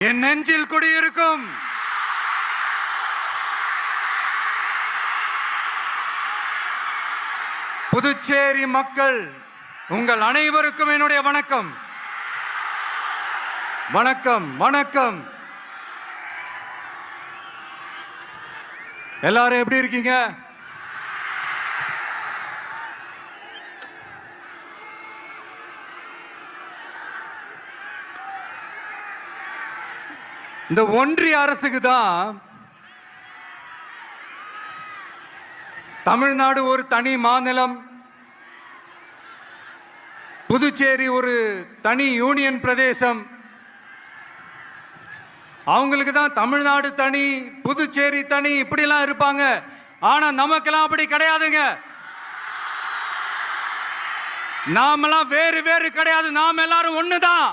என் நெஞ்சில் குடியிருக்கும் புதுச்சேரி மக்கள் உங்கள் அனைவருக்கும் என்னுடைய வணக்கம். வணக்கம் வணக்கம். எல்லாரும் எப்படி இருக்கீங்க? இந்த ஒன்றிய அரசுக்கு தான் தமிழ்நாடு ஒரு தனி மாநிலம், புதுச்சேரி ஒரு தனி யூனியன் பிரதேசம். அவங்களுக்கு தான் தமிழ்நாடு தனி, புதுச்சேரி தனி, இப்படிலாம் இருப்பாங்க. ஆனா நமக்கெல்லாம் அப்படி கிடையாதுங்க. நாமெல்லாம் வேறு வேறு கிடையாது. நாம் எல்லாரும் ஒண்ணுதான்.